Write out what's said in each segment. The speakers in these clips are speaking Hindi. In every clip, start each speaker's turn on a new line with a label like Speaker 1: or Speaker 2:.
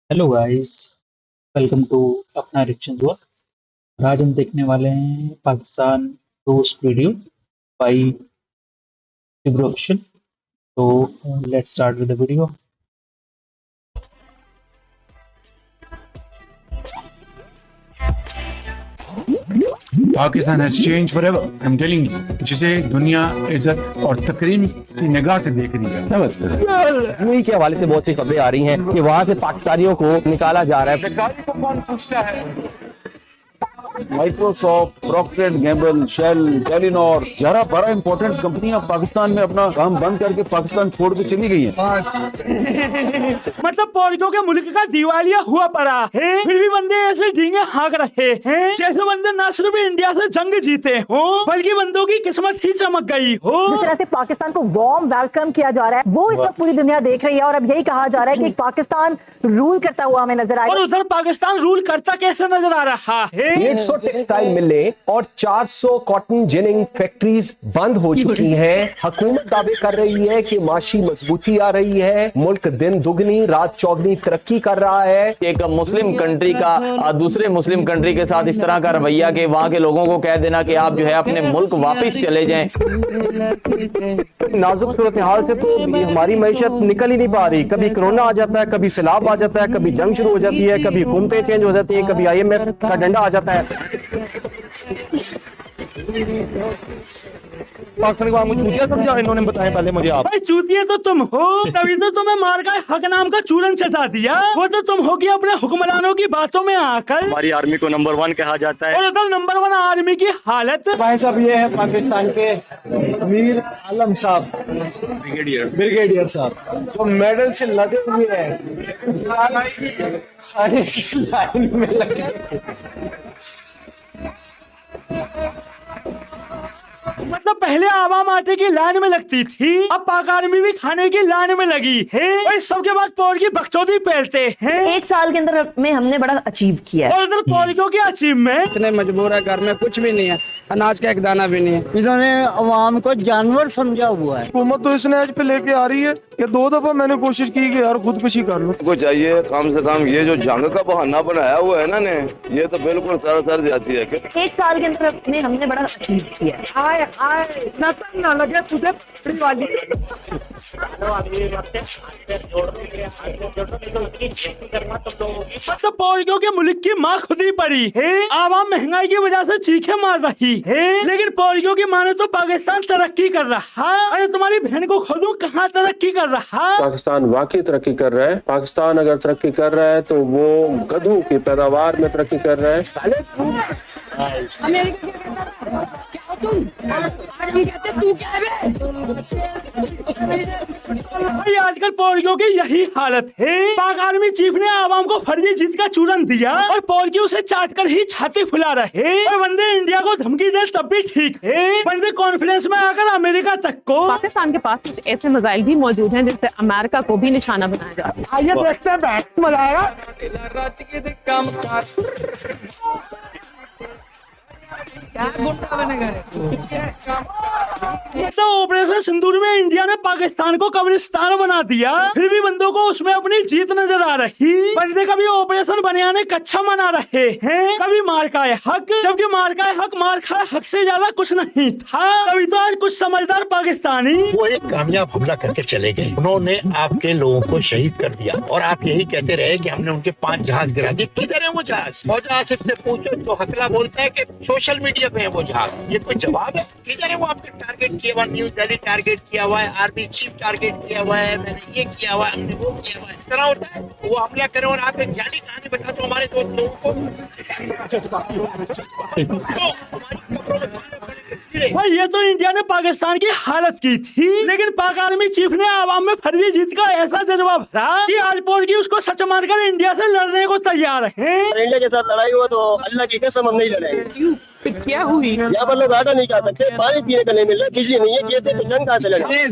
Speaker 1: हेलो गाइस, वेलकम टू अपना रिएक्शन हुआ। आज हम देखने वाले हैं Pakistan roast video by Ibro official. तो let's start with the video.
Speaker 2: Pakistan has change forever. I am telling you, जिसे दुनिया इज्जत और तकरीम की निगाह से देख रही है। क्या बात कर रहे हैं?
Speaker 3: यूएई के हवाले से बहुत सी खबरें आ रही हैं कि वहां से पाकिस्तानियों को निकाला जा रहा है।
Speaker 2: बेकारी को कौन पूछता है?
Speaker 4: Microsoft, Procter and Gamble, Shell, Telenor, जरा बड़ा इंपॉर्टेंट कंपनियां पाकिस्तान में अपना काम बंद करके पाकिस्तान छोड़ के चली गई हैं।
Speaker 5: मतलब पौरखियों के मुल्क का दिवालिया हुआ पड़ा है, फिर भी बंदे ऐसे डींगे हाँक रहे हैं जैसे बंदे न सिर्फ इंडिया से जंग जीते हो बल्कि बंदों की किस्मत ही चमक गई हो।
Speaker 6: जिस तरह से पाकिस्तान को वार्म वेलकम किया जा रहा है वो इस वक्त पूरी दुनिया देख रही है और अब यही कहा जा रहा है कि पाकिस्तान रूल करता हुआ हमें नजर
Speaker 5: और
Speaker 6: आएगा।
Speaker 5: उधर पाकिस्तान रूल करता कैसे नजर आ रहा है?
Speaker 3: 150 टेक्सटाइल मिलें और 400 कॉटन जिनिंग फैक्ट्रीज बंद हो चुकी हैं। हुकूमत दावे कर रही है कि माशी मजबूती आ रही है, मुल्क दिन दुगनी रात चौगनी तरक्की कर रहा है। एक मुस्लिम कंट्री का दूसरे मुस्लिम कंट्री के साथ इस तरह का रवैया कि वहां के लोगों को कह देना कि आप जो है अपने मुल्क वापस चले जाएं। नाजुक सूरत हाल से तो हमारी मैशत निकल ही नहीं पा रही। कभी कोरोना आ जाता है, कभी सैलाब आ जाता है, कभी जंग शुरू हो जाती है, कभी हुकूमतें चेंज हो जाती है, कभी IMF का डंडा आ जाता है।
Speaker 7: पाकिस्तान को मुझे चूतिया समझा इन्होंने बताया पहले मुझे आप।
Speaker 5: भाई चूतिए तो तुम हो, तभी तो तुम्हें मार कर हक नाम का चूरन चटा दिया। वो तो तुम हो कि अपने हुक्मरानों की बातों में आकर
Speaker 7: हमारी आर्मी को नंबर 1 कहा जाता है।
Speaker 5: और उधर नंबर 1 आर्मी की हालत।
Speaker 7: भाई साहब ये है पाकिस्तान के मीर आलम साहब, ब्रिगेडियर साहब जो मेडल से लगे हुए हैं, लाइन में लगे।
Speaker 5: मतलब पहले आवाम आटे की लाइन में लगती थी, अब पाक आर्मी भी खाने की लाइन में लगी है। और सबके पास पौर की बकचोदी पहनते हैं।
Speaker 6: एक साल के अंदर में हमने बड़ा अचीव किया है।
Speaker 5: और उधर पौरियों की अचीवमेंट।
Speaker 8: इतने मजबूर है, घर में कुछ भी नहीं है, अनाज का एक दाना भी नहीं है। इन्होंने अवाम को जानवर समझा हुआ है।
Speaker 9: हुकूमत तो इसने आज पे लेके आ रही है कि 2 दफा मैंने कोशिश की कि यार खुदकुशी कर लो।
Speaker 4: को चाहिए कम से कम ये जो जंग का बहाना बनाया हुआ है ना ने, ये तो बिल्कुल सरासर जाती है।
Speaker 6: एक साल के अंदर में हमने बड़ा अचीव किया है।
Speaker 8: आए आए ना लगे तुझे वाली।
Speaker 5: मतलब पौरियों के मुल्क की माँ खुद ही पड़ी है। आवाम महंगाई की वजह से चीखे मार रही है, लेकिन पौरियों की माने तो पाकिस्तान तरक्की कर रहा। अरे तुम्हारी बहन को खोदूं, कहाँ तरक्की कर रहा।
Speaker 10: पाकिस्तान वाकई तरक्की कर रहा है। पाकिस्तान अगर तरक्की कर रहा है तो वो गधों की पैदावार में तरक्की कर रहा है।
Speaker 5: भाई आजकल पौरियों की यही हालत है। पाक आर्मी चीफ ने आवाम को फर्जी जीत का चूरन दिया और पौरियों उसे चाट कर ही छाती फुला रहे। और बंदे इंडिया को धमकी दे तब भी ठीक है, बंदे कॉन्फिडेंस में आकर अमेरिका तक को।
Speaker 11: पाकिस्तान के पास कुछ ऐसे मिसाइल भी मौजूद हैं जिससे अमेरिका को भी निशाना बनाया जा सकता है।
Speaker 8: आइए देखते हैं, बैठ मजा आएगा।
Speaker 5: तो ऑपरेशन सिंदूर में इंडिया ने पाकिस्तान को कब्रिस्तान बना दिया, फिर भी बंदों को उसमें अपनी जीत नजर आ रही। बंदे कभी ऑपरेशन बनियाने कच्चा मना रहे हैं, कभी मार खाए हक, जबकि मार खाए हक मार खाए हक से ज्यादा कुछ नहीं था। कभी तो आज कुछ समझदार पाकिस्तानी
Speaker 12: वो एक कामयाब हमला करके चले गए। उन्होंने आपके लोगों को शहीद कर दिया और आप यही कहते रहे कि हमने उनके 5 जहाज गिरा दिए। किधर है वो जहाज? फौज आसिफ से पूछो तो हकला बोलता है कि सोशल मीडिया पे है वो जहाज। ये कोई जवाब है? किधर है वो? आपने टारगेट किया हुआ, न्यूज दिल्ली टारगेट किया हुआ है, आर्मी चीफ टारगेट किया हुआ है, मैंने ये किया हुआ है, हमने वो किया हुआ है। इस तरह होता है वो हमला करे और आके जाली कहानी बता दो हमारे दोस्त लोगों को।
Speaker 5: भाई ये तो इंडिया ने पाकिस्तान की हालत की थी, लेकिन पाक आर्मी चीफ ने आवाम में फर्जी जीत का ऐसा जज्बा भरा कि आज पौरगी उसको सच मानकर इंडिया से लड़ने को तैयार है।
Speaker 8: इंडिया के साथ लड़ाई हुआ तो अल्लाह की कसम हम नहीं लड़ेंगे। क्या हुई? यहाँ पर लोग आटा नहीं खा सकते, पानी पीने का नहीं मिल रहा, बिजली नहीं है, कैसे तो जंग कहाँ से लड़े?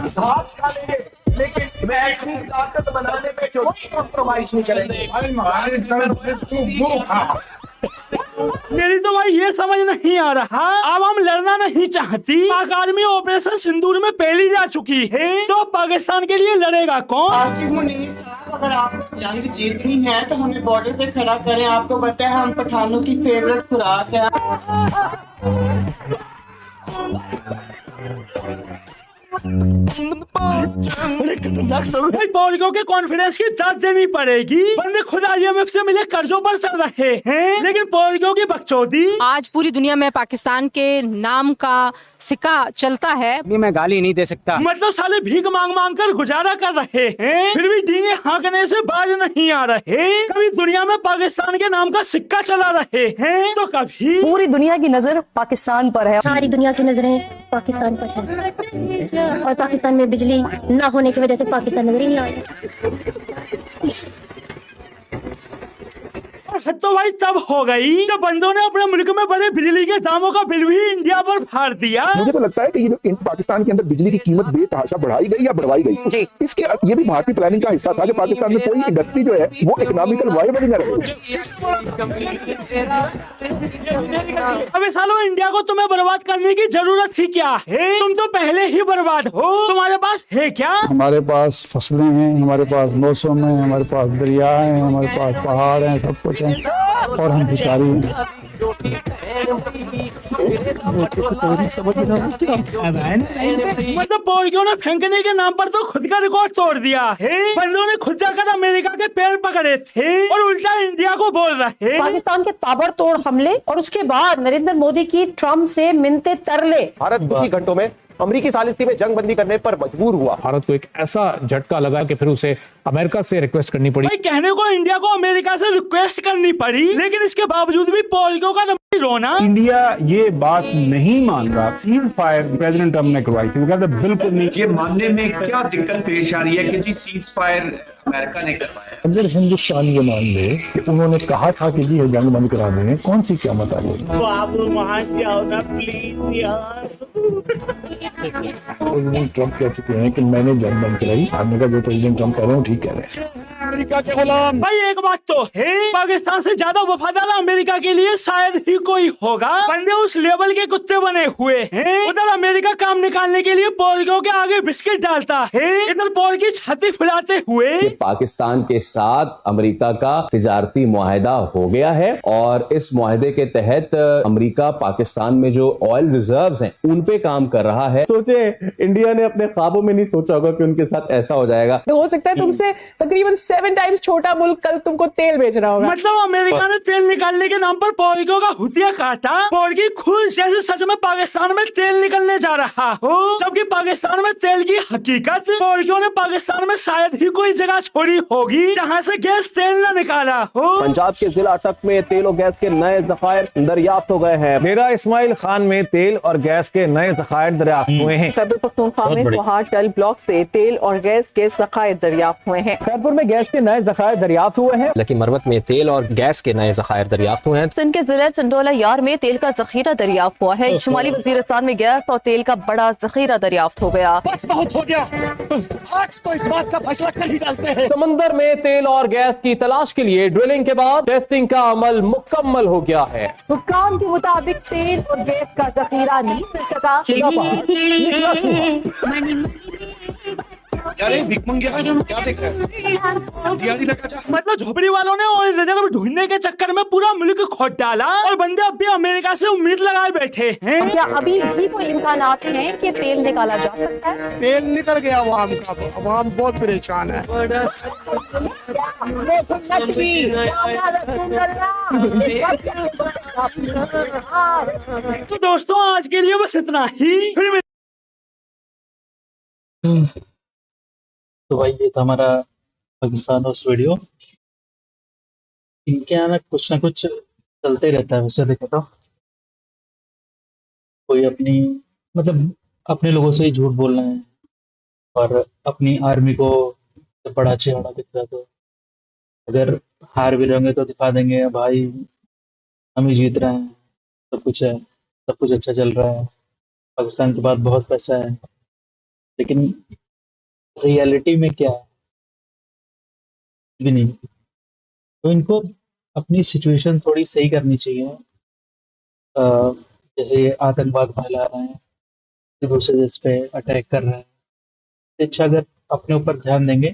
Speaker 8: घास खा लेंगे लेकिन मैच में ताकत बनाने में कोई कॉम्प्रोमाइज नहीं करेंगे।
Speaker 5: मेरी तो भाई ये समझ नहीं आ रहा, अब हम लड़ना नहीं चाहती, पाक आर्मी ऑपरेशन सिंदूर में पहली जा चुकी है, तो पाकिस्तान के लिए लड़ेगा कौन?
Speaker 13: आसिफ मुनीर साहब, अगर आपको जंग जीतनी है तो हमें बॉर्डर पे खड़ा करें। आपको पता है हम पठानों की फेवरेट खुराक है।
Speaker 5: पौलियों के कॉन्फिडेंस की दाद देनी पड़ेगी। बंदे खुद IMF से मिले कर्जों पर चल रहे हैं, लेकिन पौलियों की बकचोदी।
Speaker 11: आज पूरी दुनिया में पाकिस्तान के नाम का सिक्का चलता है।
Speaker 7: मैं गाली नहीं दे सकता।
Speaker 5: मतलब साले भीख मांग मांग कर गुजारा कर रहे हैं, फिर भी डींगे हाँकने से बाज नहीं आ रहे। कभी दुनिया में पाकिस्तान के नाम का सिक्का चला रहे हैं, तो कभी
Speaker 6: पूरी दुनिया की नजर पाकिस्तान पर है।
Speaker 14: सारी दुनिया की नजरें पाकिस्तान पर है और पाकिस्तान में बिजली ना होने की वजह से पाकिस्तान नजर ही नहीं आ रहा।
Speaker 5: तो भाई तब हो गई जब बंदों ने अपने मुल्क में बड़े बिजली के दामों का बिल भी इंडिया पर फाड़ दिया।
Speaker 15: मुझे तो लगता है कि ये पाकिस्तान के अंदर बिजली की कीमत बेतहाशा बढ़ाई गई या बढ़वाई गई जी। इसके ये भी भारतीय प्लानिंग का हिस्सा था कि पाकिस्तान में कोई इंडस्ट्री जो है वो इकोनॉमिकल वायबल ही न रहे।
Speaker 5: अबे सालों, इंडिया को तुम्हें बर्बाद करने की जरूरत ही क्या है? तुम तो पहले ही बर्बाद हो। तुम्हारे पास है क्या?
Speaker 16: हमारे पास फसलें हैं, हमारे पास मौसम है, हमारे पास दरिया है, हमारे पास पहाड़ हैं, सब कुछ है, और हम भिखारी हैं।
Speaker 5: मतलब पौड़ियों ने फेंकने के नाम पर तो खुद का रिकॉर्ड तोड़ दिया है। बंदों ने खुद जाकर अमेरिका के पैर पकड़े थे और उल्टा इंडिया को बोल रहे।
Speaker 6: पाकिस्तान के ताबड़तोड़ हमले और उसके बाद नरेंद्र मोदी की ट्रम्प से मिन्नतें तरले।
Speaker 3: भारत कुछ ही घंटों में अमेरिकी सालिसी में जंग बंदी करने पर मजबूर हुआ।
Speaker 17: भारत को एक ऐसा झटका लगा कि फिर उसे अमेरिका से रिक्वेस्ट करनी पड़ी।
Speaker 5: भाई कहने को इंडिया को अमेरिका से रिक्वेस्ट करनी पड़ी, लेकिन इसके बावजूद भी पौलियों का रोना।
Speaker 2: इंडिया ये बात नहीं मान रहा। सीज फायर प्रेसिडेंट ट्रम्प ने करवाई थी, वो कहते बिल्कुल नहीं।
Speaker 18: ये मानने में क्या दिक्कत पेश आ रही है कि जी सीज फायर अमेरिका ने करवाया?
Speaker 16: अगर हिंदुस्तान ये मान ले कि उन्होंने कहा था कि जी ये जंग बंद करा दें, कौन सी क़यामत आ गई? प्रेसिडेंट ट्रम्प कह चुके हैं कि मैंने जंग बंद कराई। आपने कहा जो प्रेसिडेंट ट्रम्प कह रहे हैं ठीक कह रहे हैं।
Speaker 5: अमेरिका के गुलाम। भाई एक बात तो है, पाकिस्तान से ज्यादा वफादार अमेरिका के लिए शायद ही कोई होगा। बंदे उस लेवल के कुत्ते बने हुए हैं। उधर अमेरिका काम निकालने के लिए पौड़ियों के आगे बिस्किट डालता है, इधर पौड़ की छाती फुलाते हुए।
Speaker 19: पाकिस्तान के साथ अमेरिका का तिजारती मुआहदा हो गया है और इस मुआहदे के तहत अमेरिका पाकिस्तान में जो ऑयल रिजर्व्स हैं उन पे काम कर रहा है। सोचे इंडिया ने अपने ख्वाबों में नहीं सोचा होगा कि उनके साथ ऐसा हो जाएगा।
Speaker 11: तो हो सकता है तुमसे तकरीबन 7 टाइम्स छोटा मुल्क कल तुमको तेल बेच रहा होगा।
Speaker 5: मतलब अमेरिका ने तेल निकालने के नाम पर पौड़ियों का हुतिया काटा। पौड़ी खुद जैसे सच में पाकिस्तान में तेल निकलने जा रहा हो, जबकि पाकिस्तान में तेल की हकीकत पौड़ियों ने पाकिस्तान में शायद ही कोई जगह छोड़ी होगी जहाँ से गैस तेल न निकाला हो।
Speaker 3: पंजाब के जिला अटक में तेल और गैस के नए जखायर दरियाफ्त हो गए हैं।
Speaker 7: डेरा इस्माइल खान में तेल और गैस के नए जखायर दरियाफ्त हुए हैं।
Speaker 11: खैबर पख्तूनख्वा में कोहाटल ब्लॉक से तेल और गैस के जखायर दरियाफ्त हुए हैं।
Speaker 7: खैरपुर में गैस के नए जखायर दरियाफ्त हुए हैं।
Speaker 20: लकी मरवत में तेल और गैस के नए जखायर दरियाफ्त हुए हैं।
Speaker 11: सिंध के जिला चंडोला यार में तेल का जखीरा दरियाफ्त हुआ है। शुमाली वजीरिस्तान में गैस और तेल का बड़ा जखीरा दरियाफ्त हो गया।
Speaker 12: बस बहुत हो गया, आज तो इस बात का फैसला कर ही डालते हैं।
Speaker 3: समंदर में तेल और गैस की तलाश के लिए ड्रिलिंग के बाद टेस्टिंग का अमल मुकम्मल हो गया है।
Speaker 6: हुक्काम के मुताबिक तेल और गैस का जखीरा नहीं मिल सका।
Speaker 12: क्या देख रहे
Speaker 5: मतलब झोपड़ी वालों ने ऑयल रिजर्व ढूंढने के चक्कर में पूरा मुल्क खोद डाला और बंदे अब भी अमेरिका से उम्मीद लगाए बैठे हैं।
Speaker 6: क्या अभी भी कोई इम्कानात हैं कि तेल निकाला जा सकता है?
Speaker 12: तेल निकल गया अवाम का, अवाम बहुत परेशान है।
Speaker 5: तो दोस्तों आज के लिए बस इतना ही। फिर
Speaker 1: तो भाई ये था हमारा पाकिस्तान हाउस वीडियो। इनके यहाँ ना कुछ चलते रहता है। वैसे देखे तो कोई अपनी मतलब अपने लोगों से ही झूठ बोल रहे हैं और अपनी आर्मी को बड़ा चेहरा दिख रहा। तो अगर हार भी रहेंगे तो दिखा देंगे भाई हम ही जीत रहे हैं, सब कुछ है, सब कुछ अच्छा चल रहा है, पाकिस्तान के पास बहुत पैसा है। लेकिन रियलिटी में क्या है भी नहीं। तो इनको अपनी सिचुएशन थोड़ी सही करनी चाहिए। जैसे आतंकवाद फैला रहे हैं, दूसरे देश पे अटैक कर रहे हैं, इससे अच्छा अगर अपने ऊपर ध्यान देंगे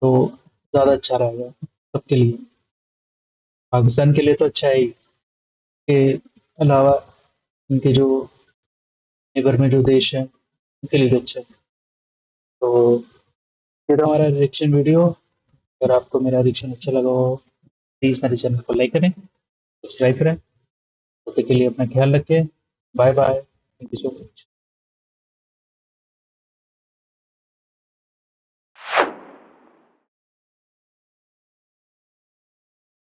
Speaker 1: तो ज़्यादा अच्छा रहेगा सबके लिए। पाकिस्तान के लिए तो अच्छा है ही, के अलावा उनके जो नेबर में जो देश हैं, उनके लिए तो अच्छा है। तो ये था हमारा रिएक्शन वीडियो। अगर आपको मेरा रिएक्शन अच्छा लगा हो, प्लीज़ मेरे चैनल को लाइक करें, सब्सक्राइब करें। तब तक के लिए अपना ख्याल रखें। Bye bye. Thank you so much.